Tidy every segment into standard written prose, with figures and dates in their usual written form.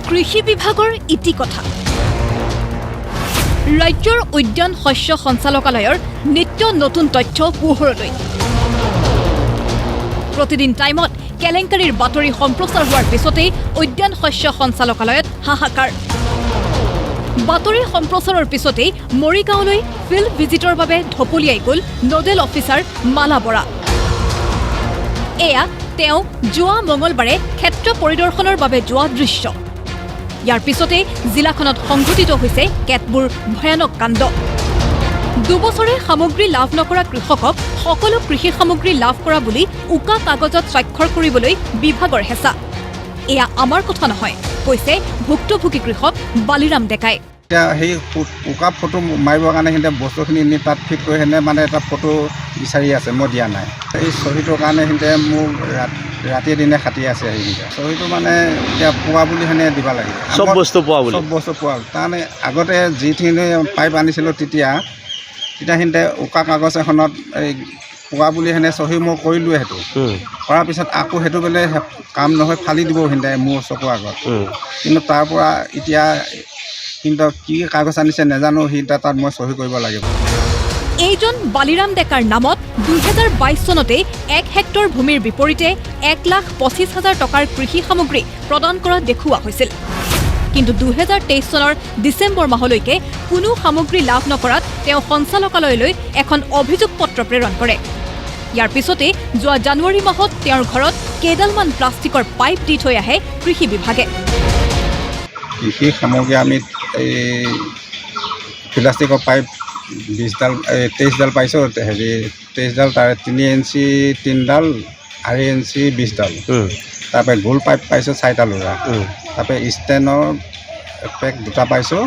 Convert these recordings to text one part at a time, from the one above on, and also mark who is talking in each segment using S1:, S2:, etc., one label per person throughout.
S1: কৃষি বিভাগৰ ইতি কথা ৰাজ্যৰ উদ্যান শস্য সঞ্চালকালয়ৰ নিত্য নতুন তথ্য পোহৰলৈ প্ৰতিদিন টাইমত কেলেংকাৰীৰ বাতৰি সম্প্ৰচাৰ হোৱাৰ পিছতেই উদ্যান শস্য সঞ্চালকালয়ত হাহাকাৰ বাতৰি সম্প্ৰচাৰৰ পিছতেই মৰিগাঁৱলৈ ফিল্ড ভিজিটৰ বাবে ঢপলিয়াই গ'ল নডেল অফিচাৰ মালা বৰা এয়া তেওঁ যোৱা মঙলবাৰে ক্ষেত্ৰ পৰিদৰ্শনৰ বাবে যোৱা দৃশ্য ইয়াৰ পিছতে জিলাখনত সংঘটিত হৈছে কেতবোৰ ভয়ানক কাণ্ড দুবছৰে সামগ্ৰী লাভ নকৰা কৃষকক সকলো কৃষি সামগ্ৰী লাভ কৰা বুলি উকা কাগজত স্বাক্ষৰ কৰিবলৈ বিভাগৰ হেঁচা এয়া আমাৰ কথা নহয় কৈছে ভুক্তভোগী কৃষক বালিৰাম ডেকাই
S2: সেই উকা ফটো মাৰিবৰ কাৰণে সিহঁতে বস্তুখিনি নি তাত ফিট কৰি সেনে মানে এটা ফটো বিচাৰি আছে মই দিয়া নাই এই চহীটোৰ কাৰণে সিহঁতে মোক ৰাতিয়ে দিনে খাটি আছে সেইকেইটা চহীটো মানে এতিয়া পোৱা বুলি সেনে দিব লাগে
S3: চব বস্তু
S2: পোৱা তাৰমানে আগতে যিখিনি পাইপ আনিছিলোঁ তেতিয়া সিহঁতে উকা কাগজ এখনত এই পোৱা বুলি সেনে চহী মই কৰিলোৱে সেইটো কৰাৰ পিছত আকৌ সেইটো বোলে কাম নহয় ফালি দিব সিহঁতে মোৰ চকুৰ আগত কিন্তু তাৰ পৰা এতিয়া কিন্তু কি কাগজ আনিছে নাজানো সিহঁতে তাত মই চহী কৰিব লাগিব
S1: এইজন বালিৰাম ডেকাৰ নামত 2022 চনতে 1 হেক্টৰ ভূমিৰ বিপৰীতে 1,25,000 টকাৰ কৃষি সামগ্ৰী প্ৰদান কৰা দেখুওৱা হৈছিল কিন্তু 2023 চনৰ ডিচেম্বৰ মাহলৈকে কোনো সামগ্ৰী লাভ নকৰাত তেওঁ সঞ্চালকালয়লৈ এখন অভিযোগ পত্ৰ প্ৰেৰণ কৰে ইয়াৰ পিছতে যোৱা জানুৱাৰী মাহত তেওঁৰ ঘৰত কেইডালমান প্লাষ্টিকৰ পাইপ দি থৈ আহে কৃষি বিভাগে
S2: কৃষি সামগ্ৰী আমি এই প্লাষ্টিকৰ পাইপ 20ডাল 23ডাল পাইছোঁ হেৰি 23ডাল তাৰে 3 ইঞ্চি 3ডাল 2.5 ইঞ্চি 20ডাল তাৰপৰা গোল পাইপ পাইছোঁ 4টা লোৰা তাৰপৰা ষ্টেনৰ পেক 2টা পাইছোঁ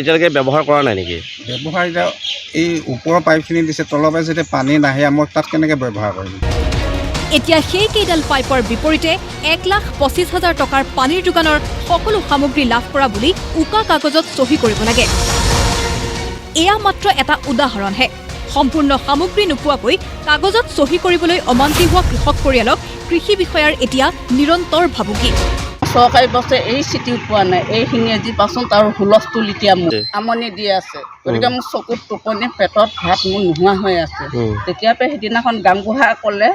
S3: এতিয়ালৈকে ব্যৱহাৰ কৰা নাই নেকি
S2: ব্যৱহাৰ এতিয়া এই ওপৰৰ পাইপখিনি দিছে তলৰ পৰা যেতিয়া পানী নাহে মই তাত কেনেকৈ ব্যৱহাৰ কৰিম
S1: এতিয়া সেই কেইডাল পাইপৰ বিপৰীতে 1,25,000 টকাৰ পানীৰ যোগানৰ সকলো সামগ্ৰী লাভ কৰা বুলি উকা কাগজত চহী কৰিব লাগে এয়া মাত্ৰ এটা উদাহৰণহে সম্পূৰ্ণ সামগ্ৰী নোপোৱাকৈ কাগজত চহী কৰিবলৈ অমান্তি হোৱা কৃষক পৰিয়ালক কৃষি বিষয়াৰ এতিয়া নিৰন্তৰ ভাবুকি
S4: চৰকাৰী বস্তুৱে এই চিটি পোৱা নাই এইখিনি আজি পাচোন তাৰ হুলস্থুল এতিয়া মোক আমনি দি আছে গতিকে মোৰ চকুত টোপনি পেটত ভাত মোৰ নোহোৱা হৈ আছে তেতিয়াপে সেইদিনাখন গামবুঢ়া ক'লে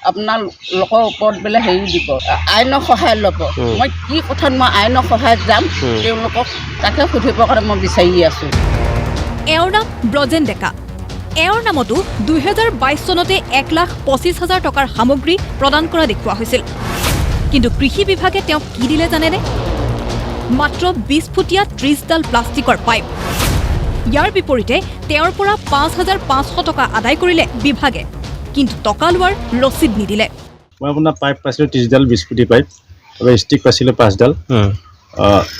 S4: আপোনাৰ লোকৰ ওপৰত বোলে হেৰি দিব আইনৰ সহায় ল'ব মই কি কথাত মই আইনৰ সহায়ত যাম তেওঁলোকক তাকে সুধিবৰ কাৰণে মই বিচাৰি আছোঁ
S1: এওঁৰ নাম ব্ৰজেন ডেকা এওঁৰ নামতো 2022 চনতে 1,25,000 টকাৰ সামগ্ৰী প্ৰদান কৰা দেখুওৱা হৈছিল কিন্তু কৃষি বিভাগে তেওঁক কি দিলে জানেনে মাত্ৰ 20 ফুটীয়া 30ডাল প্লাষ্টিকৰ পাইপ ইয়াৰ বিপৰীতে তেওঁৰ পৰা 5,500 টকা আদায় কৰিলে বিভাগে কিন্তু টকা লোৱাৰ ৰচিদ নিদিলে
S5: মই আপোনাৰ পাইপ পাইছিলোঁ 30ডাল 20 ফুটি পাইপ আৰু ষ্টিক পাইছিলোঁ 5ডাল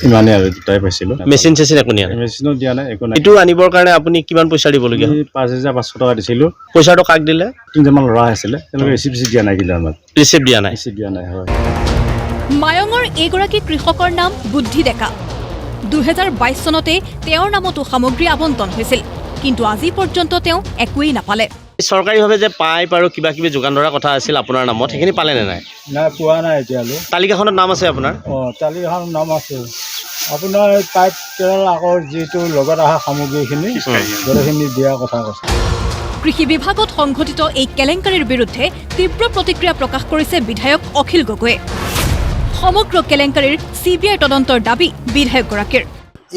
S5: ইমানে আৰু দুটাই পাইছিলোঁ
S3: মেচিন চেচিন একো নিয়া
S5: মেচিনো দিয়া নাই একো নাই
S3: এইটো আনিবৰ কাৰণে আপুনি কিমান পইচা দিবলগীয়া
S5: 5,500 টকা দিছিলোঁ
S3: পইচাটো কাক দিলে
S5: তিনিজনমান ল'ৰা আছিলে তেওঁলোকে ৰিচিপ্ট দিয়া নাই কিন্তু আমাক
S3: ৰিচিপ্ট দিয়া নাই
S5: হয়
S1: মায়ঙৰ এইগৰাকী কৃষকৰ নাম বুদ্ধি ডেকা 2022 চনতে তেওঁৰ নামতো সামগ্ৰী আবণ্টন হৈছিল কিন্তু আজি পৰ্যন্ত তেওঁ একোৱেই নাপালে
S3: চৰকাৰীভাৱে যে পাইপ আৰু কিবা কিবি যোগান ধৰাৰ কথা আছিল আপোনাৰ নামত সেইখিনি পালে নে নাই
S5: নাই পোৱা নাই এতিয়ালৈ
S3: তালিকাখনত নাম আছে আপোনাৰ
S5: তালিকাখনত নাম আছে আপোনাৰ পাইপ কেৱল আকৌ যিটো লগত অহা সামগ্ৰীখিনি গোটেইখিনি দিয়াৰ কথা কৈছে
S1: কৃষি বিভাগত সংঘটিত এই কেলেংকাৰীৰ বিৰুদ্ধে তীব্ৰ প্ৰতিক্ৰিয়া প্ৰকাশ কৰিছে বিধায়ক অখিল গগৈয়ে সমগ্ৰ কেলেংকাৰীৰ CBI তদন্তৰ দাবী বিধায়কগৰাকীৰ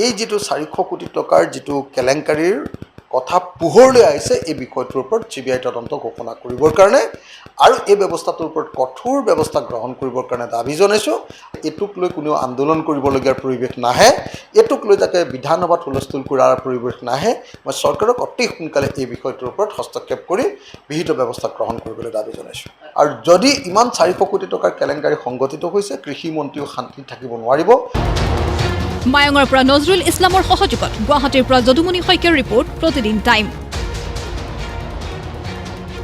S6: এই যিটো 400 কোটি টকাৰ যিটো কেলেংকাৰীৰ কথা পোহৰলৈ আহিছে এই বিষয়টোৰ ওপৰত CBI তদন্ত ঘোষণা কৰিবৰ কাৰণে আৰু এই ব্যৱস্থাটোৰ ওপৰত কঠোৰ ব্যৱস্থা গ্ৰহণ কৰিবৰ কাৰণে দাবী জনাইছোঁ এইটোক লৈ কোনেও আন্দোলন কৰিবলগীয়া পৰিৱেশ নাহে এইটোক লৈ যাতে বিধানসভাত হুলস্থুল কৰাৰ পৰিৱেশ নাহে মই চৰকাৰক অতি সোনকালে এই বিষয়টোৰ ওপৰত হস্তক্ষেপ কৰি বিহিত ব্যৱস্থা গ্ৰহণ কৰিবলৈ দাবী জনাইছোঁ আৰু যদি ইমান 400 কোটি টকাৰ কেলেংকাৰী সংগঠিত হৈছে কৃষি মন্ত্ৰীও শান্তিত থাকিব নোৱাৰিব
S1: মায়ঙৰ পৰা নজৰুল ইছলামৰ সহযোগত গুৱাহাটীৰ পৰা যদুমণি শইকীয়াৰ ৰিপৰ্ট প্ৰতিদিন টাইম